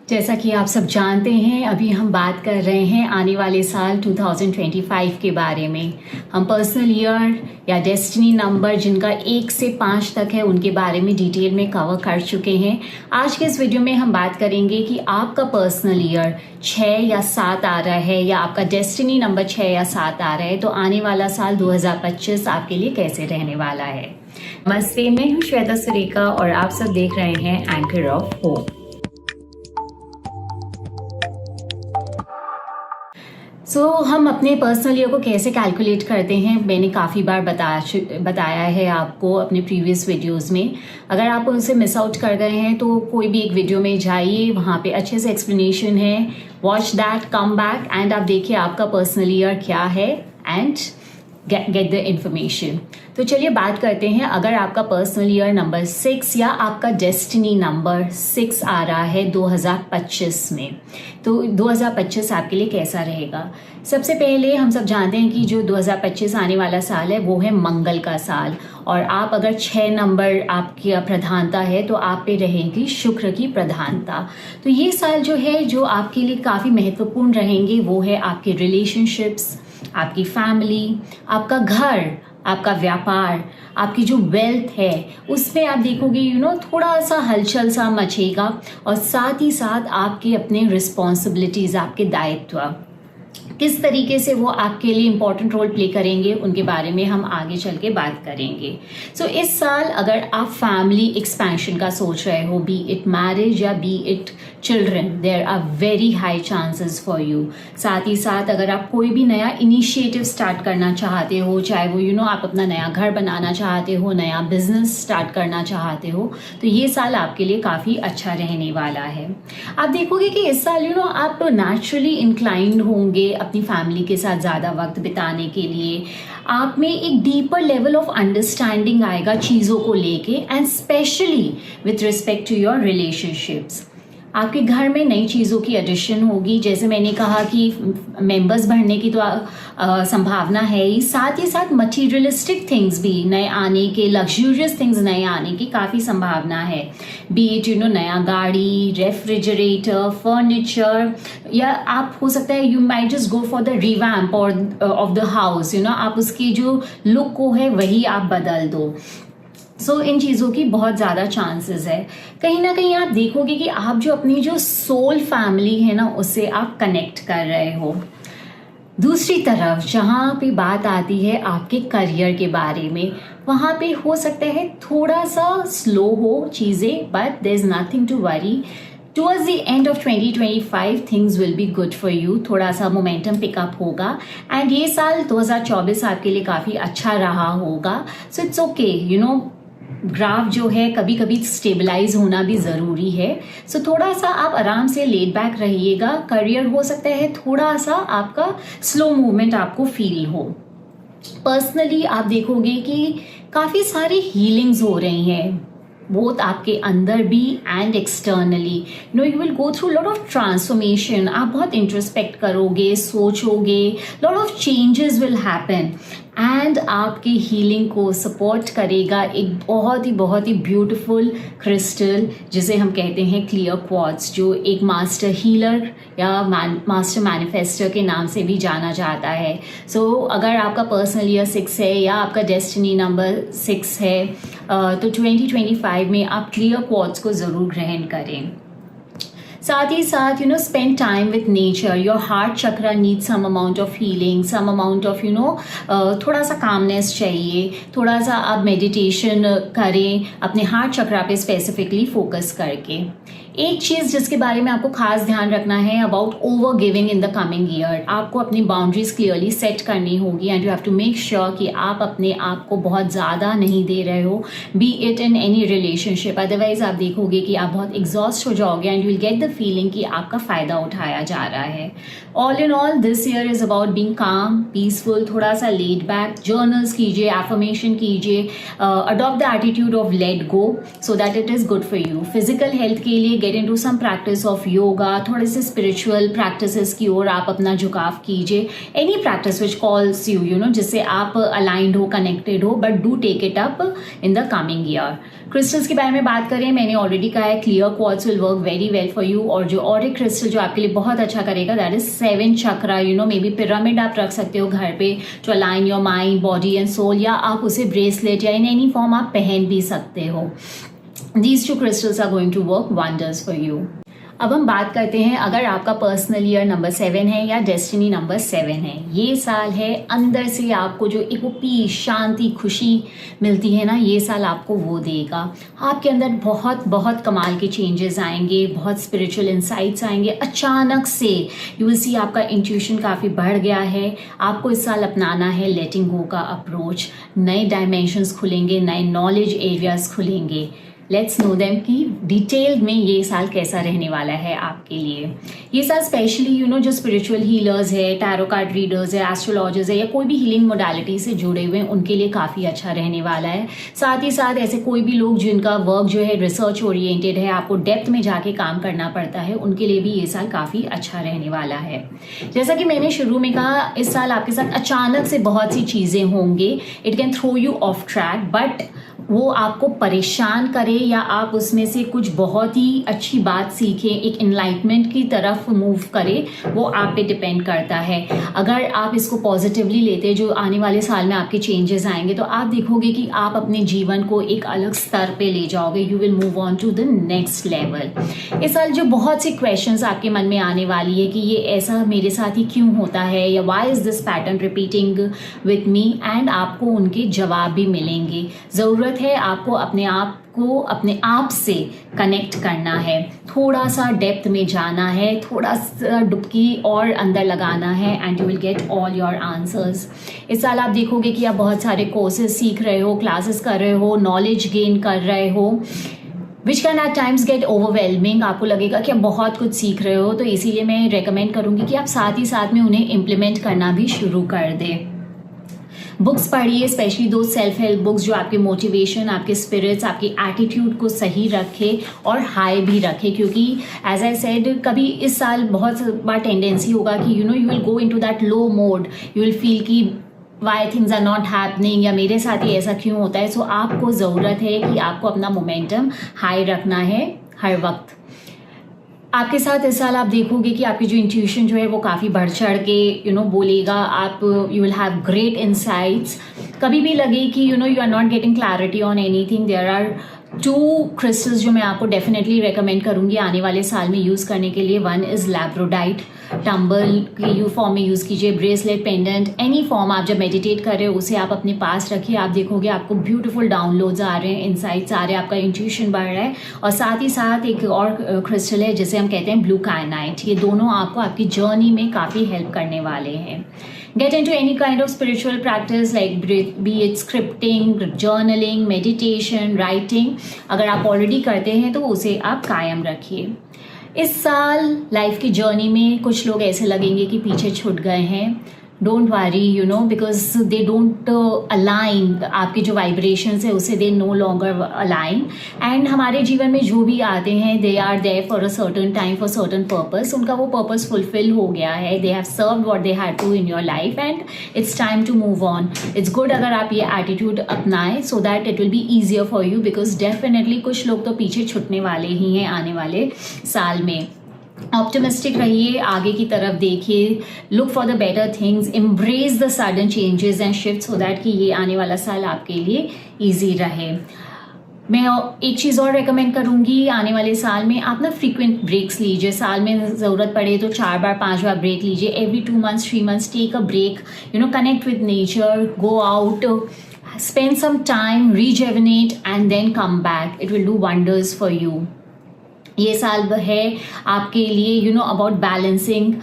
जैसा कि आप सब जानते हैं, अभी हम बात कर रहे हैं आने वाले साल 2025 के बारे में। हम पर्सनल ईयर या डेस्टिनी नंबर जिनका 1 से 5 तक है उनके बारे में डिटेल में कवर कर चुके हैं। आज के इस वीडियो में हम बात करेंगे कि आपका पर्सनल ईयर 6 या 7 आ रहा है या आपका डेस्टिनी नंबर 6 या 7 आ रहा है तो आने वाला साल 2025 आपके लिए कैसे रहने वाला है। नमस्ते, मैं हूँ श्वेता सुरेखा और आप सब देख रहे हैं एंकर ऑफ होप। हम अपने पर्सनल ईयर को कैसे कैलकुलेट करते हैं मैंने काफ़ी बार बताया है आपको अपने प्रीवियस वीडियोस में। अगर आप उनसे मिस आउट कर गए हैं तो कोई भी एक वीडियो में जाइए, वहाँ पे अच्छे से एक्सप्लेनेशन है। Watch that, come back and आप देखिए आपका पर्सनल ईयर क्या है एंड गेट द इंफॉर्मेशन। तो चलिए बात करते हैं। अगर आपका पर्सनल ईयर नंबर 6 या आपका डेस्टिनी नंबर 6 आ रहा है 2025 में, तो 2025 आपके लिए कैसा रहेगा। सबसे पहले हम सब जानते हैं कि जो 2025 आने वाला साल है वो है मंगल का साल, और आप अगर 6 नंबर आपकी प्रधानता है तो आप पे रहेगी शुक्र की प्रधानता। तो ये साल जो है जो आपके लिए काफ़ी महत्वपूर्ण रहेंगे वो है आपके रिलेशनशिप्स, आपकी फैमिली, आपका घर, आपका व्यापार, आपकी जो वेल्थ है उसमें आप देखोगे थोड़ा सा हलचल सा मचेगा, और साथ ही साथ आपके अपने रिस्पॉन्सिबिलिटीज़, आपके दायित्व किस तरीके से वो आपके लिए इम्पोर्टेंट रोल प्ले करेंगे उनके बारे में हम आगे चल के बात करेंगे। इस साल अगर आप फैमिली एक्सपेंशन का सोच रहे हो, बी इट मैरिज या be it children, there are very high chances for you. साथ ही साथ अगर आप कोई भी नया इनिशिएटिव स्टार्ट करना चाहते हो, चाहे वो आप अपना नया घर बनाना चाहते हो, नया बिजनेस स्टार्ट करना चाहते हो, तो ये साल आपके लिए काफ़ी अच्छा रहने वाला है। आप देखोगे कि इस साल आप नेचुरली इंक्लाइंड होंगे अपनी फैमिली के साथ ज़्यादा वक्त बिताने के लिए। आप में एक डीपर लेवल ऑफ अंडरस्टैंडिंग आएगा चीज़ों को लेके, and specially with respect to your relationships. आपके घर में नई चीज़ों की एडिशन होगी, जैसे मैंने कहा कि मेंबर्स बढ़ने की तो संभावना है ही, साथ ही साथ मटीरियलिस्टिक थिंग्स भी नए आने के, लग्जूरियस थिंग्स नए आने की काफ़ी संभावना है। बी इट नया गाड़ी, रेफ्रिजरेटर, फर्नीचर, या आप हो सकता है you might just go for the revamp of the house, आप उसकी जो लुक को है वही आप बदल दो। इन चीज़ों की बहुत ज़्यादा चांसेस है। कहीं ना कहीं आप देखोगे कि आप जो अपनी जो सोल फैमिली है ना उससे आप कनेक्ट कर रहे हो। दूसरी तरफ जहाँ पे बात आती है आपके करियर के बारे में, वहाँ पे हो सकता है थोड़ा सा स्लो हो चीज़ें, but there is nothing to worry. Towards the end of 2025 things will be good for you। थोड़ा सा मोमेंटम पिकअप होगा, एंड ये साल 2024 आपके लिए काफ़ी अच्छा रहा होगा। इट्स ओके, ग्राफ जो है कभी कभी स्टेबलाइज होना भी ज़रूरी है। थोड़ा सा आप आराम से लेड बैक रहिएगा। करियर हो सकता है थोड़ा सा आपका स्लो मूवमेंट आपको फील हो। पर्सनली आप देखोगे कि काफ़ी सारी हीलिंग्स हो रही हैं, बोथ आपके अंदर भी and externally. You will go through lot of transformation. आप बहुत इंट्रोस्पेक्ट करोगे, सोचोगे, lot of changes will happen, and आपकी हीलिंग को सपोर्ट करेगा एक बहुत ही ब्यूटिफुल क्रिस्टल जिसे हम कहते हैं क्लियर क्वार्ट्ज, जो एक मास्टर हीलर या मास्टर मैनिफेस्टर के नाम से भी जाना जाता है। अगर आपका पर्सनल ईयर 6 है या आपका डेस्टिनी नंबर 6 है तो 2025 में आप क्लियर क्वार्ट्ज को ज़रूर ग्रहण करें। साथ ही साथ spend time with nature. Your heart chakra need some amount of healing, some amount of थोड़ा सा कामनेस चाहिए। थोड़ा सा आप मेडिटेशन करें अपने हार्ट चक्रा पे स्पेसिफिकली फोकस करके। एक चीज़ जिसके बारे में आपको खास ध्यान रखना है about over giving in the coming year. आपको अपनी बाउंड्रीज क्लियरली सेट करनी होगी, and you have to make sure कि आप अपने आप को बहुत ज़्यादा नहीं दे रहे हो, be it in any relationship. Otherwise आप देखोगे कि आप बहुत एग्जॉस्ट हो जाओगे, and you will get the feeling कि आपका फ़ायदा उठाया जा रहा है। All in all this year is about being काम, पीसफुल, थोड़ा सा लेड बैक। जर्नल्स कीजिए, एफर्मेशन कीजिए, adopt the attitude of let go so that it is good for you. Physical health के लिए get into some practice of yoga, थोड़े से spiritual practices की ओर आप अपना झुकाव कीजिए. Any practice which calls you know, जिससे आप अलाइंड हो, कनेक्टेड हो, but do take it up in the coming year. Crystals के बारे में बात करें, मैंने ऑलरेडी कहा है clear quartz will work very well for you. और जो और एक क्रिस्टल जो आपके लिए बहुत अच्छा करेगा that is 7 chakra. You know, maybe pyramid आप रख सकते हो घर पे to align your mind, body and soul, या आप उसे ब्रेसलेट या इन एनी फॉर्म आप पहन भी सकते हो. These 2 crystals are going to work wonders for you. अब हम बात करते हैं, अगर आपका पर्सनल ईयर नंबर 7 है या डेस्टिनी नंबर 7 है, ये साल है अंदर से आपको जो एक वो पीस, शांति, खुशी मिलती है ना, ये साल आपको वो देगा. आपके अंदर बहुत बहुत कमाल के चेंजेस आएंगे, बहुत स्पिरिचुअल इंसाइट्स आएंगे. अचानक से यू विल सी आपका इंट्यूशन काफ़ी बढ़ गया है. आपको इस साल अपनाना है लेटिंग गो का अप्रोच. नए डायमेंशंस खुलेंगे, नए नॉलेज एरियाज खुलेंगे. लेट्स नो देम कि डिटेल में ये साल कैसा रहने वाला है आपके लिए. ये साल स्पेशली यू नो जो स्पिरिचुअल हीलर्स है, टैरो कार्ड रीडर्स है, एस्ट्रोलॉजर्स है, या कोई भी हीलिंग मोडालिटी से जुड़े हुए हैं, उनके लिए काफ़ी अच्छा रहने वाला है. साथ ही साथ ऐसे कोई भी लोग जिनका वर्क जो है रिसर्च ओरिएंटेड है, आपको डेप्थ में जाके काम करना पड़ता है, उनके लिए भी ये साल काफ़ी अच्छा रहने वाला है. जैसा कि मैंने शुरू में कहा, इस साल आपके साथ अचानक से बहुत सी चीज़ें होंगे. It can throw you off track, but वो आपको परेशान करे या आप उसमें से कुछ बहुत ही अच्छी बात सीखें, एक इनलाइटमेंट की तरफ मूव करे, वो आप पे डिपेंड करता है. अगर आप इसको पॉजिटिवली लेते, जो आने वाले साल में आपके चेंजेस आएंगे, तो आप देखोगे कि आप अपने जीवन को एक अलग स्तर पे ले जाओगे. You will move on to the next level. इस साल जो बहुत से क्वेश्चंस आपके मन में आने वाली है कि ये ऐसा मेरे साथ ही क्यों होता है, या why is this pattern repeating with me, and आपको उनके जवाब भी मिलेंगे. ज़रूरत है आपको अपने आप से कनेक्ट करना है, थोड़ा सा डेप्थ में जाना है, थोड़ा सा डुबकी और अंदर लगाना है, and you will get all your answers. इस साल आप देखोगे कि आप बहुत सारे कोर्सेज सीख रहे हो, क्लासेस कर रहे हो, नॉलेज गेन कर रहे हो, which can at times get overwhelming. आपको लगेगा कि आप बहुत कुछ सीख रहे हो, तो इसीलिए मैं रेकमेंड करूँगी कि आप साथ ही साथ में उन्हें इम्प्लीमेंट करना भी शुरू कर दें. बुक्स पढ़िए, स्पेशली दो सेल्फ हेल्प बुक्स जो आपके मोटिवेशन, आपके स्पिरिट्स, आपकी एटीट्यूड को सही रखे और हाई भी रखे. क्योंकि एज आई सेड, कभी इस साल बहुत बार टेंडेंसी होगा कि you will go into that low mode. You will feel कि why things are not happening, या मेरे साथ ही ऐसा क्यों होता है. सो आपको ज़रूरत है कि आपको अपना मोमेंटम हाई रखना है हर वक्त. आपके साथ इस साल आप देखोगे कि आपकी जो इंट्यूशन जो है वो काफ़ी बढ़ चढ़ के बोलेगा. आप you will have great insights. कभी भी लगे कि you are not getting clarity on anything, there are 2 crystals जो मैं आपको डेफिनेटली रेकमेंड करूंगी आने वाले साल में यूज़ करने के लिए. One is labradorite. टम्बल के यू फॉर्म में यूज़ कीजिए, ब्रेसलेट, पेंडेंट, एनी फॉर्म. आप जब मेडिटेट कर रहे हो उसे आप अपने पास रखिए. आप देखोगे आपको ब्यूटीफुल डाउनलोड्स आ रहे हैं, इंसाइट्स आ रहे हैं, आपका इंट्यूशन बढ़ रहा है. और साथ ही साथ एक और क्रिस्टल है जिसे हम कहते हैं ब्लू कायनाइट. ये दोनों आपको आपकी जर्नी में काफ़ी हेल्प करने वाले हैं. Get into any kind of spiritual practice like be it scripting, journaling, meditation, writing. अगर आप ऑलरेडी करते हैं तो उसे आप कायम रखिए. इस साल लाइफ की जर्नी में कुछ लोग ऐसे लगेंगे कि पीछे छूट गए हैं. Don't worry, because they don't align. आपकी जो वाइब्रेशंस है उसे they no longer align. And हमारे जीवन में जो भी आते हैं they are there for a certain time, for certain purpose. उनका वो पर्पस फुलफिल हो गया है. They have served what they had to in your life and it's time to move on. It's good अगर आप ये एटीट्यूड अपनाएं so that it will be easier for you. Because definitely कुछ लोग तो पीछे छूटने वाले ही हैं आने वाले साल में. ऑप्टिमिस्टिक रहिए, आगे की तरफ देखिए, look for the better things, embrace the sudden changes and shift so that कि ये आने वाला साल आपके लिए ईजी रहे. मैं एक चीज़ और रेकमेंड करूँगी आने वाले साल में, आप ना फ्रीक्वेंट ब्रेक्स लीजिए. साल में ज़रूरत पड़े तो 4 बार 5 बार ब्रेक लीजिए. Every 2 months 3 months take a break. Connect with nature, go out, spend some time, rejuvenate and then come back. It will do wonders for you. ये साल है आपके लिए about balancing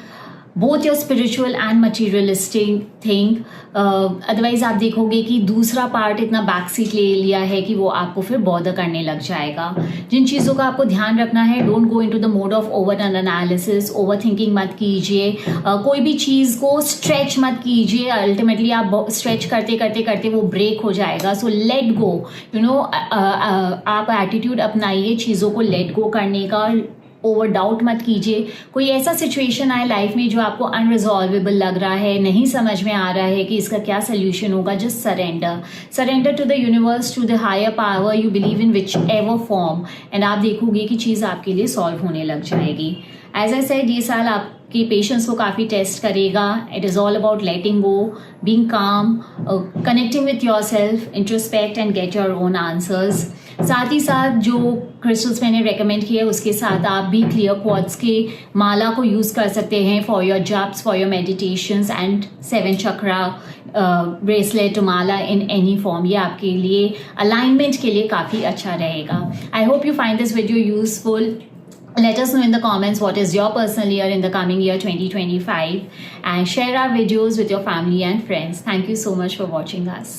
both your spiritual and materialistic thing. Otherwise आप देखोगे कि दूसरा part इतना बैक सीट ले लिया है कि वो आपको फिर बॉदर करने लग जाएगा. जिन चीज़ों का आपको ध्यान रखना है, don't go into the mode of over analysis. Over thinking मत कीजिए. कोई भी चीज़ को स्ट्रेच मत कीजिए. अल्टीमेटली आप स्ट्रेच करते करते करते वो ब्रेक हो जाएगा. So let go. आप एटीट्यूड अपनाइए चीज़ों को लेट गो करने का. ओवर डाउट मत कीजिए। कोई ऐसा सिचुएशन आए लाइफ में जो आपको अनरिजॉल्वेबल लग रहा है, नहीं समझ में आ रहा है कि इसका क्या सोल्यूशन होगा, just surrender to the universe, to the higher power you believe in, whichever form, and आप देखोगे कि चीज़ आपके लिए सॉल्व होने लग जाएगी। एज आई सेड, ये साल आपकी पेशेंस को काफ़ी टेस्ट करेगा। It is all about letting go, being काम, connecting with your self, introspect and get your own answers. साथ ही साथ जो क्रिस्टल्स मैंने रेकमेंड किए उसके साथ आप भी क्लियर क्वार्ट्ज के माला को यूज़ कर सकते हैं for your japs, for your meditations and 7 chakra bracelet mala in any form. ये आपके लिए अलाइनमेंट के लिए काफ़ी अच्छा रहेगा। I hope you find this video useful. Let us know in the comments what is your personal year in the coming year 2025, and share our videos with your family and friends. Thank you so much for watching us.